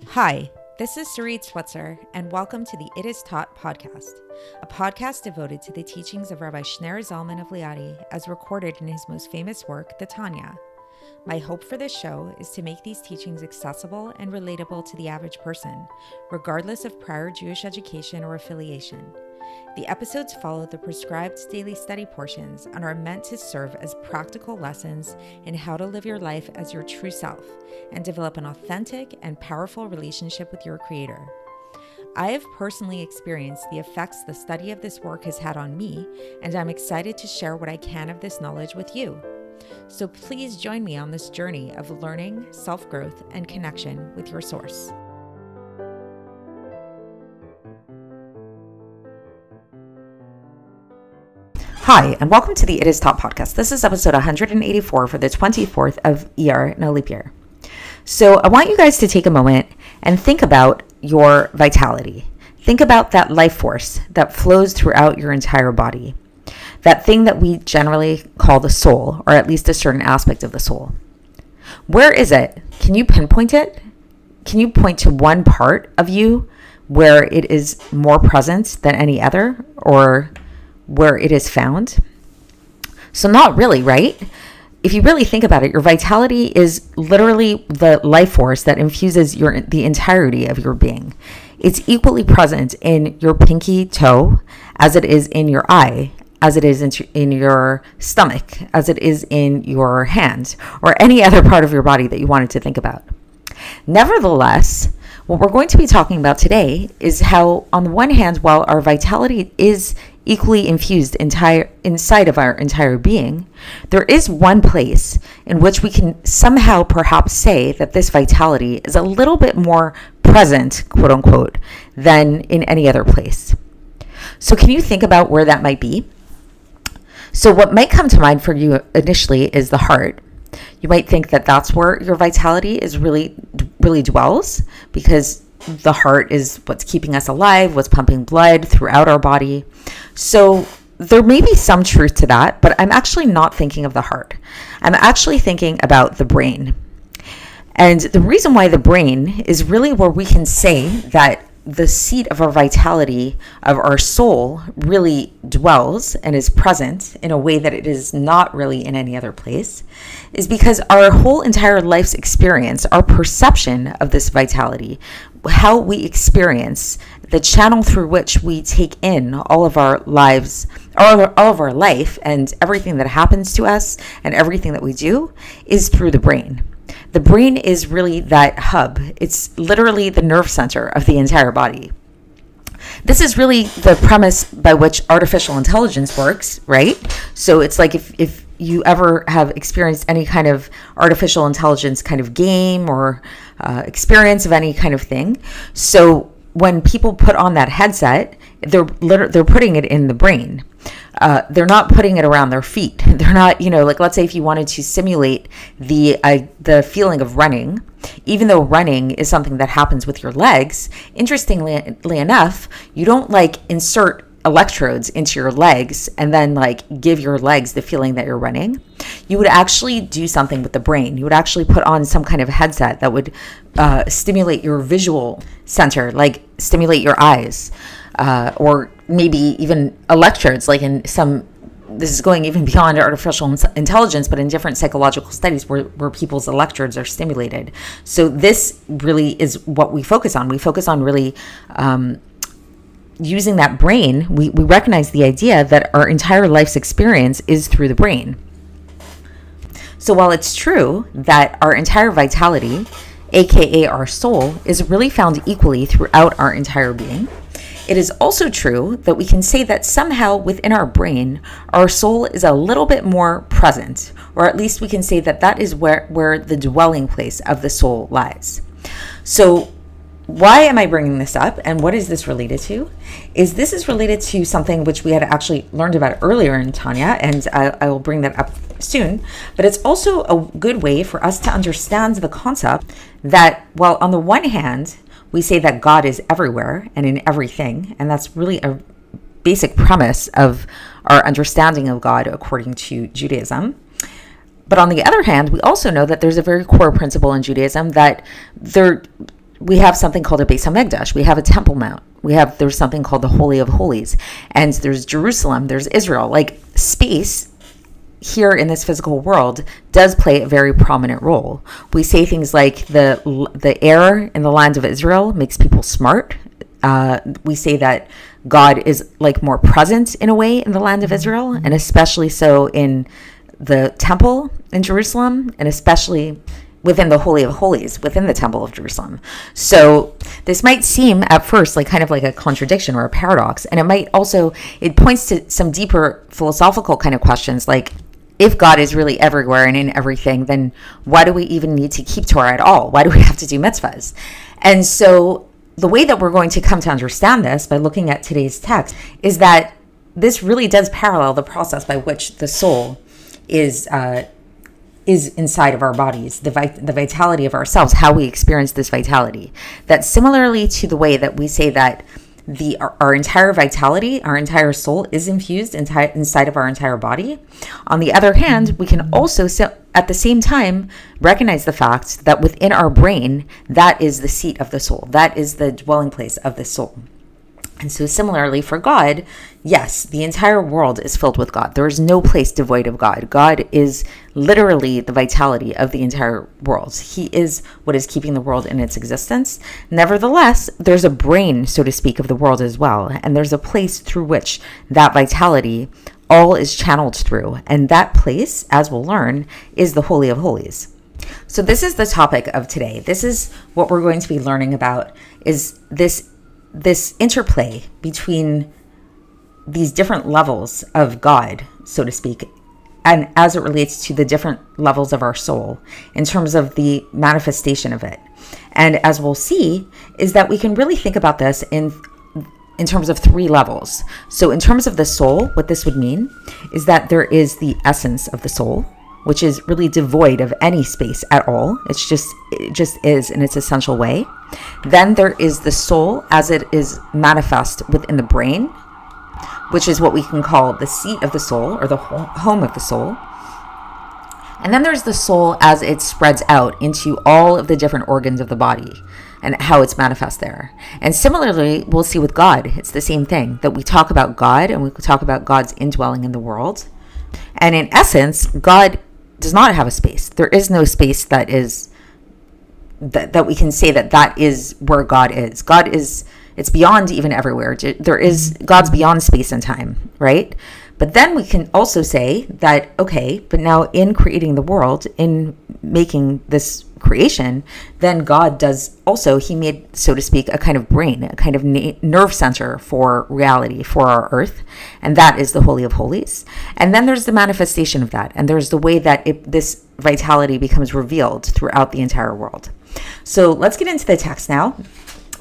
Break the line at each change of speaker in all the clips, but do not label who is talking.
Hi, this is Sarit Switzer, and welcome to the It Is Taught podcast, a podcast devoted to the teachings of Rabbi Shneur Zalman of Likkutei as recorded in his most famous work, the Tanya. My hope for this show is to make these teachings accessible and relatable to the average person, regardless of prior Jewish education or affiliation. The episodes follow the prescribed daily study portions and are meant to serve as practical lessons in how to live your life as your true self and develop an authentic and powerful relationship with your Creator. I have personally experienced the effects the study of this work has had on me, and I'm excited to share what I can of this knowledge with you. So please join me on this journey of learning, self-growth, and connection with your source. Hi, and welcome to the It Is Taught podcast. This is episode 184 for the 24th of Iyar in a leap year. So I want you guys to take a moment and think about your vitality. Think about that life force that flows throughout your entire body. That thing that we generally call the soul, or at least a certain aspect of the soul. Where is it? Can you pinpoint it? Can you point to one part of you where it is more present than any other, or where it is found? So not really, right? If you really think about it, your vitality is literally the life force that infuses the entirety of your being. It's equally present in your pinky toe as it is in your eye, as it is in your stomach, as it is in your hand, or any other part of your body that you wanted to think about. Nevertheless, what we're going to be talking about today is how, on the one hand, while our vitality is equally infused inside of our entire being, there is one place in which we can somehow perhaps say that this vitality is a little bit more present, quote unquote, than in any other place. So can you think about where that might be? So what might come to mind for you initially is the heart. You might think that that's where your vitality is really dwells, because the heart is what's keeping us alive, what's pumping blood throughout our body. So there may be some truth to that, but I'm actually not thinking of the heart. I'm actually thinking about the brain. And the reason why the brain is really where we can say that the seat of our vitality, of our soul, really dwells and is present in a way that it is not really in any other place, is because our whole entire life's experience, our perception of this vitality, how we experience the channel through which we take in all of our lives, all of our life, and everything that happens to us and everything that we do is through the brain. The brain is really that hub. It's literally the nerve center of the entire body. This is really the premise by which artificial intelligence works, right? So it's like if you ever have experienced any kind of artificial intelligence kind of game or experience of any kind of thing. So when people put on that headset, they're putting it in the brain. They're not putting it around their feet. They're not, like let's say if you wanted to simulate the feeling of running, even though running is something that happens with your legs, interestingly enough, you don't insert electrodes into your legs and then give your legs the feeling that you're running. You would actually do something with the brain. You would actually put on some kind of headset that would stimulate your visual center, stimulate your eyes, or maybe even electrodes, this is going even beyond artificial intelligence, but in different psychological studies where people's electrodes are stimulated. So this really is what we focus on. We focus on really using that brain. We recognize the idea that our entire life's experience is through the brain. So while it's true that our entire vitality, aka our soul, is really found equally throughout our entire being, it is also true that we can say that somehow within our brain, our soul is a little bit more present, or at least we can say that that is where the dwelling place of the soul lies. So why am I bringing this up, and what is this related to? This is related to something which we had actually learned about earlier in Tanya, and I will bring that up soon. But it's also a good way for us to understand the concept that while on the one hand, we say that God is everywhere and in everything, and that's really a basic premise of our understanding of God according to Judaism. But on the other hand, we also know that there's a very core principle in Judaism that there we have something called a Beis HaMikdash. We have a Temple Mount. There's something called the Holy of Holies. And there's Jerusalem. There's Israel. Like, space here in this physical world does play a very prominent role. We say things like the air in the land of Israel makes people smart. We say that God is like more present in a way in the land of Israel, and especially so in the temple in Jerusalem, and especially within the Holy of Holies, within the Temple of Jerusalem. So this might seem at first like kind of like a contradiction or a paradox. And it points to some deeper philosophical kind of questions, like, if God is really everywhere and in everything, then why do we even need to keep Torah at all? Why do we have to do mitzvahs? And so the way that we're going to come to understand this by looking at today's text is that this really does parallel the process by which the soul is inside of our bodies, the vitality of ourselves, how we experience this vitality. That similarly to the way that we say that our entire vitality, our entire soul is infused inside of our entire body. On the other hand, we can also at the same time recognize the fact that within our brain, that is the seat of the soul. That is the dwelling place of the soul. And so similarly for God, yes, the entire world is filled with God. There is no place devoid of God. God is literally the vitality of the entire world. He is what is keeping the world in its existence. Nevertheless, there's a brain, so to speak, of the world as well. And there's a place through which that vitality all is channeled through. And that place, as we'll learn, is the Holy of Holies. So this is the topic of today. This is what we're going to be learning about, is this interplay between these different levels of God, so to speak, and as it relates to the different levels of our soul in terms of the manifestation of it. And as we'll see, is that we can really think about this in terms of three levels. So in terms of the soul, what this would mean is that there is the essence of the soul, which is really devoid of any space at all. It just is in its essential way. Then there is the soul as it is manifest within the brain, which is what we can call the seat of the soul or the home of the soul. And then there's the soul as it spreads out into all of the different organs of the body and how it's manifest there. And similarly, we'll see with God, it's the same thing, that we talk about God and we talk about God's indwelling in the world. And in essence, God does not have a space. There is no space that we can say that is where God is. It's beyond even everywhere. God's beyond space and time, right? But then we can also say that, okay, but now in creating the world, in making this creation, then God does also, he made, so to speak, a kind of brain, a kind of nerve center for reality, for our earth. And that is the Holy of Holies. And then there's the manifestation of that. And there's the way that this vitality becomes revealed throughout the entire world. So let's get into the text now.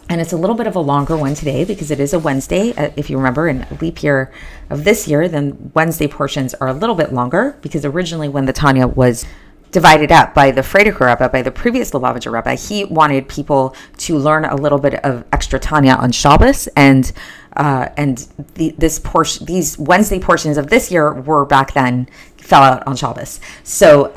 And it's a little bit of a longer one today because it is a Wednesday. If you remember, in a leap year of this year, then Wednesday portions are a little bit longer because originally when the Tanya was divided up by the Frierdiker Rebbe, by the previous Lubavitcher Rebbe, he wanted people to learn a little bit of extra Tanya on Shabbos, and these Wednesday portions of this year were back then fell out on Shabbos. So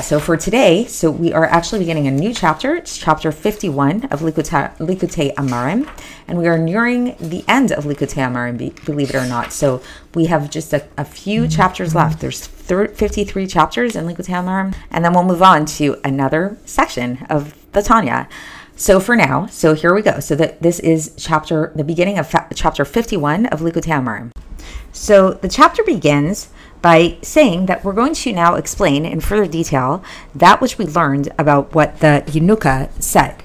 so for today, so we are actually beginning a new chapter. It's chapter 51 of Likkutei Amarim, and we are nearing the end of Likkutei Amarim, believe it or not. So we have just a few chapters left. There's 53 chapters in Likkutei Amarim, and then we'll move on to another section of the Tanya. So for now, so here we go. So this is the beginning of chapter 51 of Likkutei Amarim. So the chapter begins by saying that we're going to now explain in further detail that which we learned about what the Yenuka said.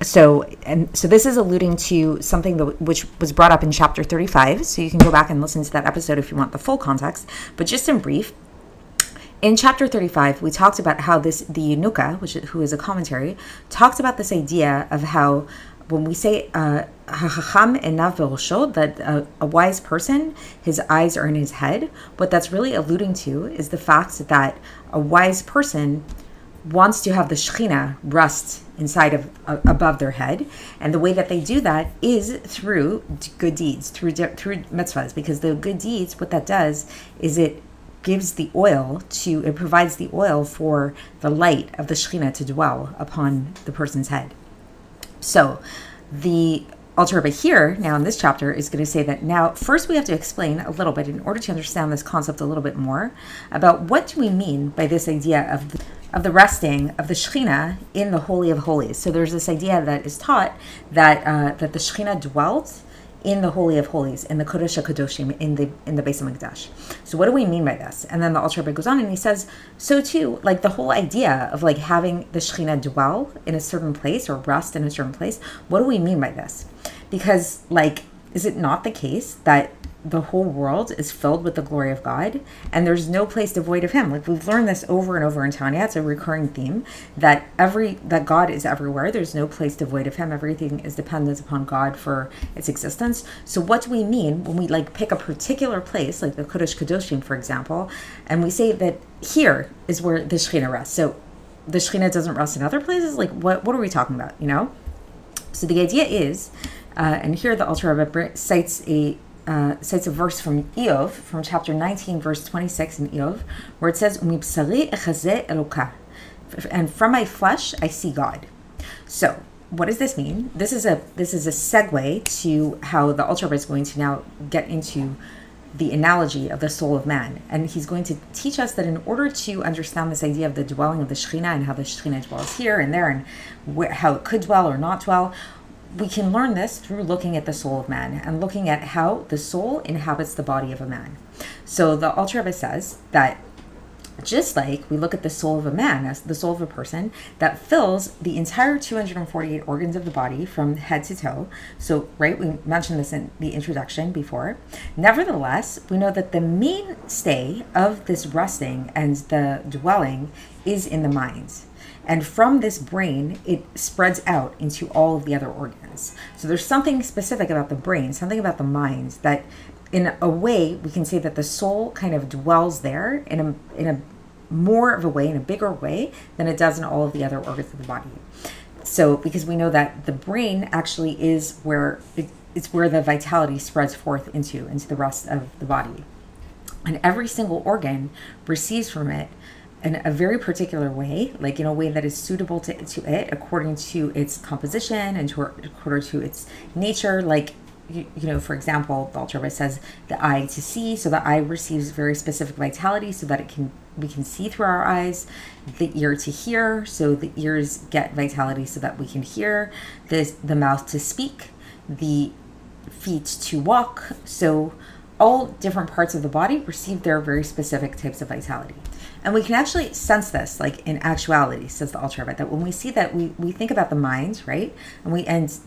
So this is alluding to something which was brought up in chapter 35. So you can go back and listen to that episode if you want the full context. But just in brief, in chapter 35, we talked about how the Yenuka, who is a commentary, talked about this idea of how when we say hacham enav b'rosho, that a wise person, his eyes are in his head, what that's really alluding to is the fact that a wise person wants to have the Shekhinah rest inside above their head, and the way that they do that is through good deeds, through mitzvahs, because the good deeds, what that does is it provides the oil for the light of the Shekhinah to dwell upon the person's head. So the Alter Rebbe here, now in this chapter, is going to say that now, first we have to explain a little bit, in order to understand this concept a little bit more, about what do we mean by this idea of the resting of the Shekhinah in the Holy of Holies. So there's this idea that is taught that that the Shekhinah dwelt in the Holy of Holies, in the Kodesh HaKadoshim, in the Beis HaMikdash. So what do we mean by this? And then the Alter Rebbe goes on and he says, so too, like the whole idea of like having the Shekhinah dwell in a certain place or rest in a certain place, what do we mean by this? Because like, is it not the case that the whole world is filled with the glory of God and there's no place devoid of him? Like we've learned this over and over in Tanya. It's a recurring theme that God is everywhere. There's no place devoid of him. Everything is dependent upon God for its existence. So what do we mean when we like pick a particular place, like the Kodesh Kadoshim, for example, and we say that here is where the Shekhinah rests? So the Shekhinah doesn't rest in other places? Like what are we talking about, you know? So the idea is, and here the Alter Rebbe cites a verse from Iyov, from chapter 19, verse 26 in Iyov, where it says, "Umibsari echazeh Eloka," and from my flesh I see God. So, what does this mean? This is a segue to how the Alter Rebbe is going to now get into the analogy of the soul of man, and he's going to teach us that in order to understand this idea of the dwelling of the Shekhinah and how the Shekhinah dwells here and there, and how it could dwell or not dwell, we can learn this through looking at the soul of man and looking at how the soul inhabits the body of a man. So the Alter Rebbe says that just like we look at the soul of a man as the soul of a person that fills the entire 248 organs of the body from head to toe. So, right, we mentioned this in the introduction before. Nevertheless, we know that the mainstay of this resting and the dwelling is in the mind. And from this brain, it spreads out into all of the other organs. So there's something specific about the brain, something about the mind, that in a way we can say that the soul kind of dwells there in a more of a way, in a bigger way than it does in all of the other organs of the body. So because we know that the brain actually is where it's where the vitality spreads forth into the rest of the body. And every single organ receives from it in a very particular way, like in a way that is suitable to it, according to its composition and according to its nature. Like, you know, for example, the Alter Rebbe says the eye to see, so the eye receives very specific vitality so that we can see through our eyes. The ear to hear, so the ears get vitality so that we can hear. The mouth to speak, the feet to walk. So all different parts of the body receive their very specific types of vitality. And we can actually sense this, like in actuality, says the Alter Rebbe, that when we see that, we think about the mind, right? And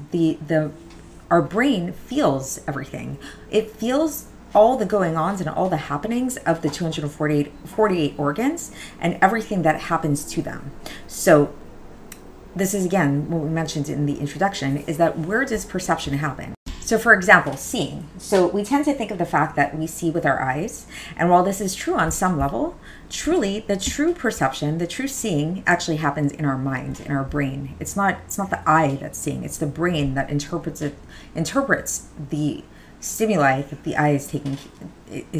our brain feels everything. It feels all the going-ons and all the happenings of the 248 organs and everything that happens to them. So this is, again, what we mentioned in the introduction, is that where does perception happen? So for example, seeing. So we tend to think of the fact that we see with our eyes. And while this is true on some level, truly the true perception, the true seeing actually happens in our mind, in our brain. It's not the eye that's seeing, it's the brain that interprets the stimuli that the eye is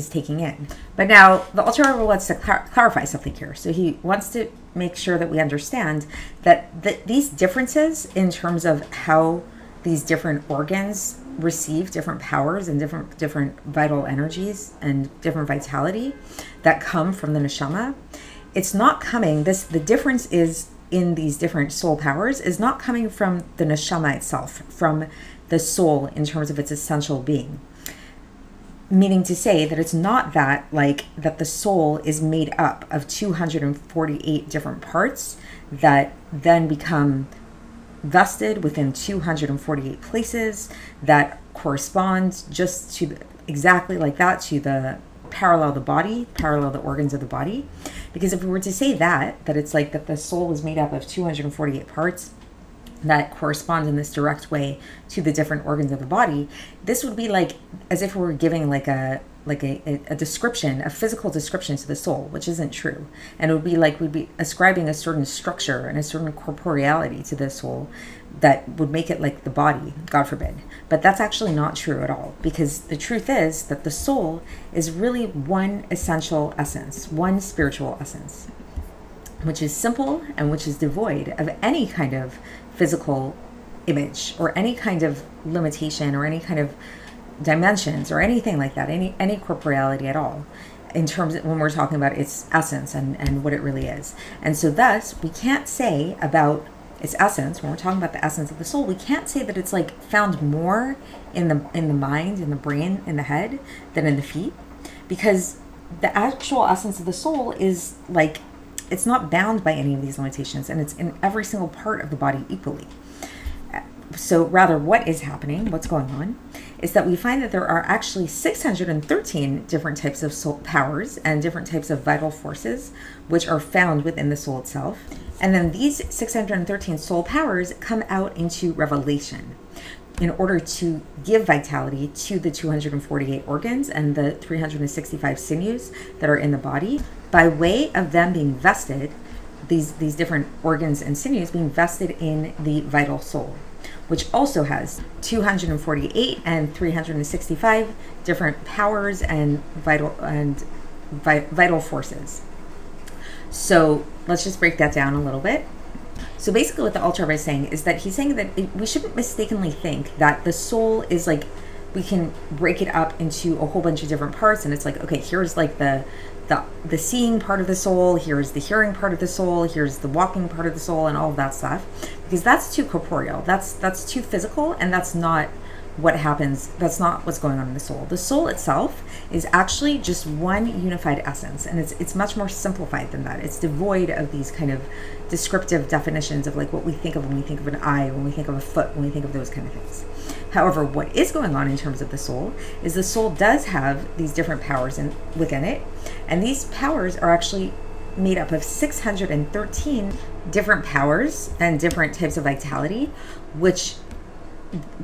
taking in. But now the Alter Rebbe wants to clarify something here. So he wants to make sure that we understand that these differences in terms of how these different organs receive different powers and different vital energies and different vitality that come from the neshama. It's not coming, the difference is in these different soul powers is not coming from the neshama itself, from the soul in terms of its essential being. Meaning to say that it's not that the soul is made up of 248 different parts that then become vested within 248 places that correspond just to exactly like that to the parallel the organs of the body. Because if we were to say that it's like that the soul is made up of 248 parts that correspond in this direct way to the different organs of the body, this would be like as if we were giving like a description, a physical description to the soul, which isn't true. And it would be like we'd be ascribing a certain structure and a certain corporeality to the soul that would make it like the body, God forbid. But that's actually not true at all, because the truth is that the soul is really one essential essence, one spiritual essence, which is simple and which is devoid of any kind of physical image or any kind of limitation or any kind of dimensions or anything like that, any corporeality at all, in terms of when we're talking about its essence and what it really is. And so thus we can't say about its essence, when we're talking about the essence of the soul, we can't say that it's like found more in the mind, in the brain, in the head than in the feet, because the actual essence of the soul is like, it's not bound by any of these limitations, and it's in every single part of the body equally. So rather, what is happening, what's going on, is that we find that there are actually 613 different types of soul powers and different types of vital forces which are found within the soul itself. And then these 613 soul powers come out into revelation in order to give vitality to the 248 organs and the 365 sinews that are in the body, by way of them being vested, these different organs and sinews being vested in the vital soul, which also has 248 and 365 different powers and vital forces. So let's just break that down a little bit. So basically what the Alter Rebbe is saying is that he's saying that we shouldn't mistakenly think that the soul is like, we can break it up into a whole bunch of different parts, and it's like, okay, here's like the seeing part of the soul, here's the hearing part of the soul, here's the walking part of the soul, and all of that stuff, because that's too corporeal, that's too physical, and that's not what happens, that's not what's going on in the soul. The soul itself is actually just one unified essence, and it's much more simplified than that. It's devoid of these kind of descriptive definitions of like what we think of when we think of an eye, when we think of a foot, when we think of those kind of things. However, what is going on in terms of the soul is the soul does have these different powers within it, and these powers are actually made up of 613 different powers and different types of vitality, which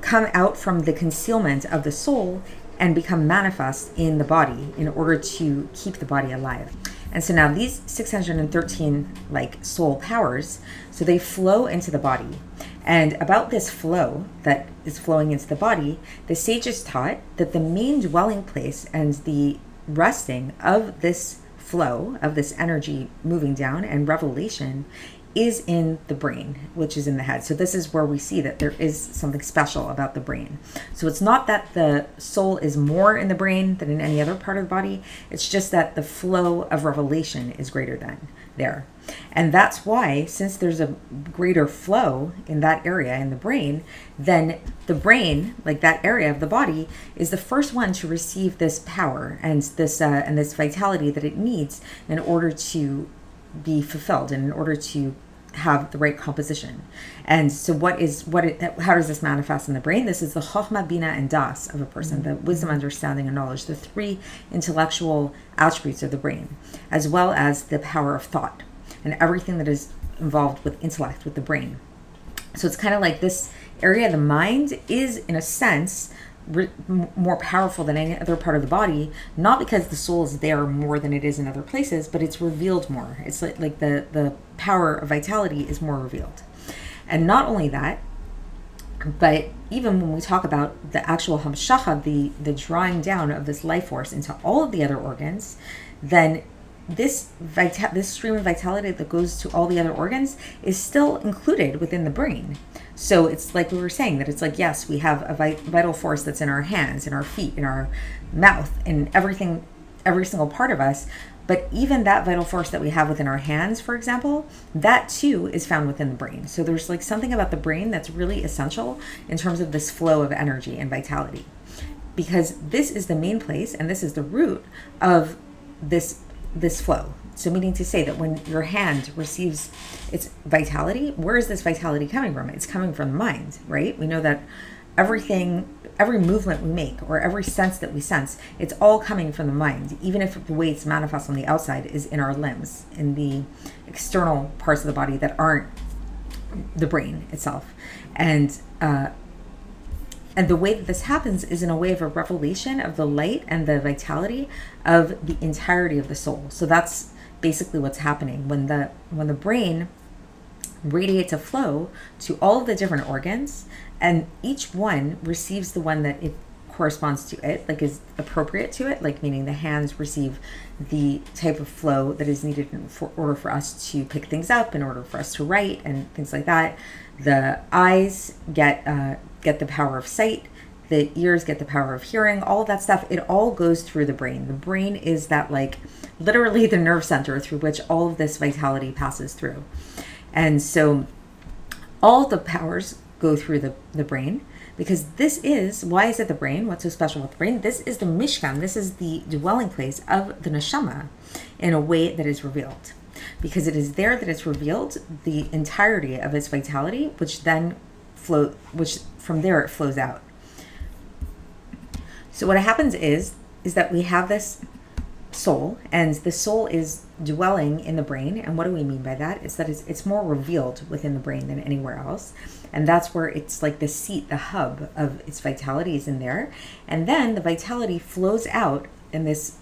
come out from the concealment of the soul and become manifest in the body in order to keep the body alive. And so now these 613 like soul powers, so they flow into the body. And about this flow that is flowing into the body, the sages taught that the main dwelling place and the resting of this flow, of this energy moving down and revelation, is in the brain, which is in the head. So this is where we see that there is something special about the brain. So it's not that the soul is more in the brain than in any other part of the body. It's just that the flow of revelation is greater than there. And that's why, since there's a greater flow in that area in the brain, then the brain, like that area of the body, is the first one to receive this power and this vitality that it needs in order to be fulfilled and in order to have the right composition. And so how does this manifest in the brain? This is the Chokhmah, Bina, and Das of a person, the wisdom, understanding, and knowledge, the three intellectual attributes of the brain, as well as the power of thought and everything that is involved with intellect, with the brain. So it's kind of like this area of the mind is, in a sense, more powerful than any other part of the body, not because the soul is there more than it is in other places, but it's revealed more. It's like the power of vitality is more revealed. And not only that, but even when we talk about the actual hamshacha, the drawing down of this life force into all of the other organs, then this stream of vitality that goes to all the other organs is still included within the brain. So it's like we were saying, that it's like, yes, we have a vital force that's in our hands, in our feet, in our mouth, in everything, every single part of us. But even that vital force that we have within our hands, for example, that too is found within the brain. So there's like something about the brain that's really essential in terms of this flow of energy and vitality, because this is the main place and this is the root of this flow. So meaning to say that when your hand receives its vitality, where is this vitality coming from? It's coming from the mind, right? We know that every movement we make or every sense that we sense, it's all coming from the mind, even if the way it's manifest on the outside is in our limbs, in the external parts of the body that aren't the brain itself. And the way that this happens is in a way of a revelation of the light and the vitality of the entirety of the soul. So that's basically what's happening when the brain radiates a flow to all of the different organs, and each one receives the one that it corresponds to it, like is appropriate to it, like meaning the hands receive the type of flow that is needed in order for us to pick things up, in order for us to write and things like that. The eyes get the power of sight. The ears get the power of hearing. All of that stuff, it all goes through the brain. The brain is that, like, literally the nerve center through which all of this vitality passes through. And so all the powers go through the brain, because this is, why is it the brain? What's so special about the brain? This is the mishkan. This is the dwelling place of the neshama in a way that is revealed. Because it is there that it's revealed the entirety of its vitality, which from there it flows out. So what happens is that we have this soul, and the soul is dwelling in the brain. And what do we mean by that? It's that it's more revealed within the brain than anywhere else. And that's where it's like the seat, the hub of its vitality is in there. And then the vitality flows out in this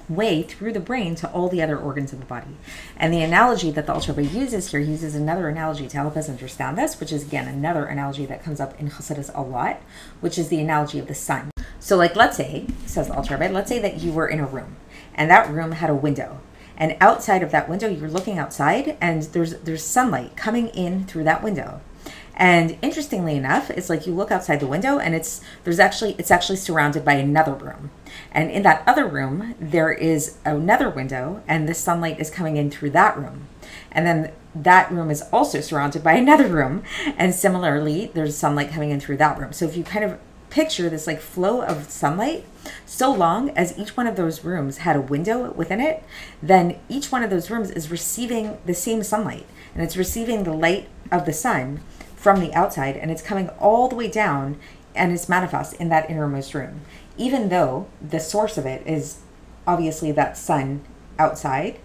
way through the brain to all the other organs of the body. And the analogy that the Alter Rebbe uses here, he uses another analogy to help us understand this, which is, again, another analogy that comes up in Chassidus a lot, which is the analogy of the sun. So, like, let's say, says the Alter Rebbe, let's say that you were in a room, and that room had a window. And outside of that window, you're looking outside, and there's sunlight coming in through that window. And interestingly enough, it's like you look outside the window, and it's actually surrounded by another room. And in that other room, there is another window, and the sunlight is coming in through that room. And then that room is also surrounded by another room, and similarly, there's sunlight coming in through that room. So if you kind of picture this like flow of sunlight, so long as each one of those rooms had a window within it, then each one of those rooms is receiving the same sunlight, and it's receiving the light of the sun from the outside, and it's coming all the way down, and it's manifest in that innermost room, even though the source of it is obviously that sun outside,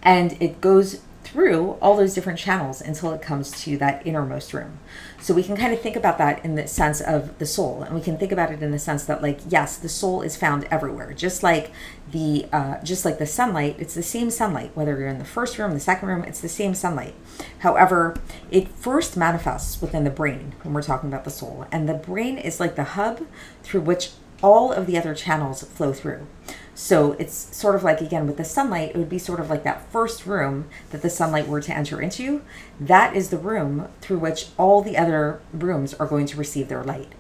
and it goes through all those different channels until it comes to that innermost room. So we can kind of think about that in the sense of the soul, and we can think about it in the sense that, like, yes, the soul is found everywhere, just like the sunlight. It's the same sunlight, whether you're in the first room, the second room, it's the same sunlight. However, it first manifests within the brain when we're talking about the soul, and the brain is like the hub through which all of the other channels flow through. So it's sort of like, again, with the sunlight, it would be sort of like that first room that the sunlight were to enter into. That is the room through which all the other rooms are going to receive their light.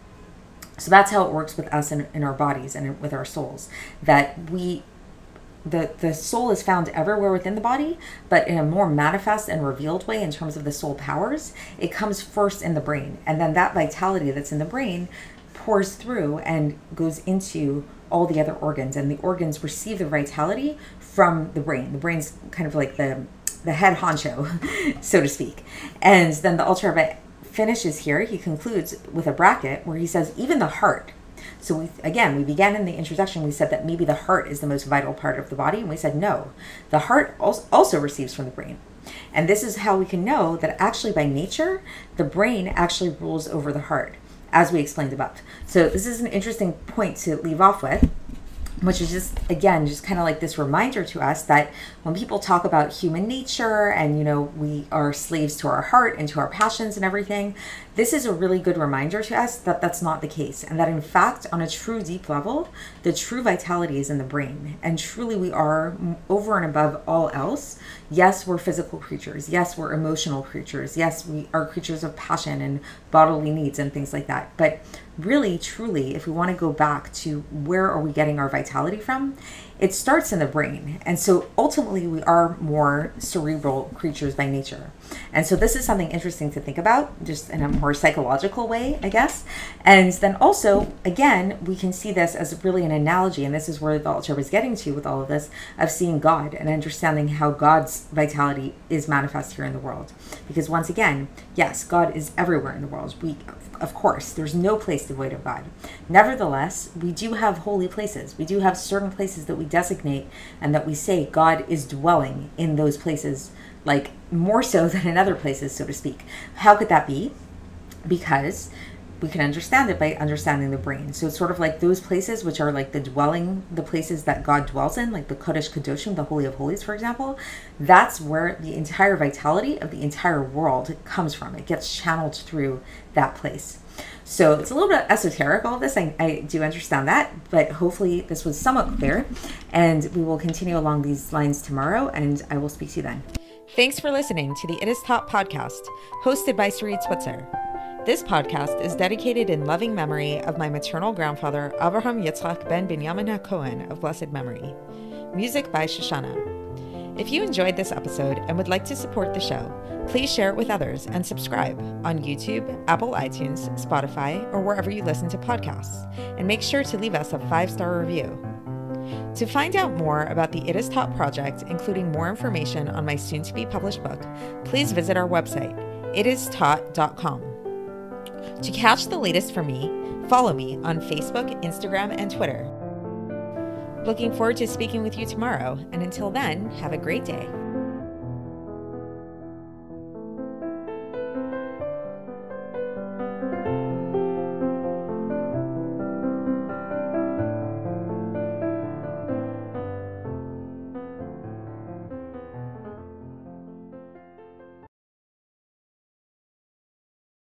So that's how it works with us in our bodies and with our souls. That the soul is found everywhere within the body, but in a more manifest and revealed way in terms of the soul powers, it comes first in the brain. And then that vitality that's in the brain pours through and goes into all the other organs, and the organs receive the vitality from the brain. The brain's kind of like the head honcho, so to speak. And then the Alter Rebbe finishes here. He concludes with a bracket where he says, even the heart. So we began in the introduction, we said that maybe the heart is the most vital part of the body, and we said no. The heart also receives from the brain. And this is how we can know that actually by nature, the brain actually rules over the heart, as we explained above. So this is an interesting point to leave off with, which is just kind of like this reminder to us that when people talk about human nature and, we are slaves to our heart and to our passions and everything, this is a really good reminder to us that that's not the case. And that in fact, on a true deep level, the true vitality is in the brain. And truly we are, over and above all else, yes, we're physical creatures. Yes, we're emotional creatures. Yes, we are creatures of passion and bodily needs and things like that. But really, truly, if we want to go back to where are we getting our vitality from, it starts in the brain. And so ultimately we are more cerebral creatures by nature. And so this is something interesting to think about, just in a more psychological way, I guess. And then also, again, we can see this as really an analogy, and this is where the Alter Rebbe is getting to with all of this, of seeing God and understanding how God's vitality is manifest here in the world. Because once again, yes, God is everywhere in the world. Of course, there's no place devoid of God. Nevertheless, we do have holy places. We do have certain places that we designate and that we say God is dwelling in those places, like more so than in other places, so to speak. How could that be? Because we can understand it by understanding the brain. So it's sort of like those places which are like the places that God dwells in, like the Kodesh Kadoshim, the Holy of Holies, for example. That's where the entire vitality of the entire world comes from. It gets channeled through that place. So it's a little bit esoteric, all of this. I do understand that, but hopefully this was somewhat clear. And we will continue along these lines tomorrow, and I will speak to you then. Thanks for listening to the It Is Taught podcast, hosted by Sarit Switzer. This podcast is dedicated in loving memory of my maternal grandfather, Avraham Yitzchak ben Binyamin HaKohen of blessed memory. Music by Shoshana. If you enjoyed this episode and would like to support the show, please share it with others and subscribe on YouTube, Apple iTunes, Spotify, or wherever you listen to podcasts. And make sure to leave us a 5-star review. To find out more about the It Is Taught project, including more information on my soon-to-be published book, please visit our website, itistaught.com. To catch the latest from me, follow me on Facebook, Instagram, and Twitter. Looking forward to speaking with you tomorrow, and until then, have a great day.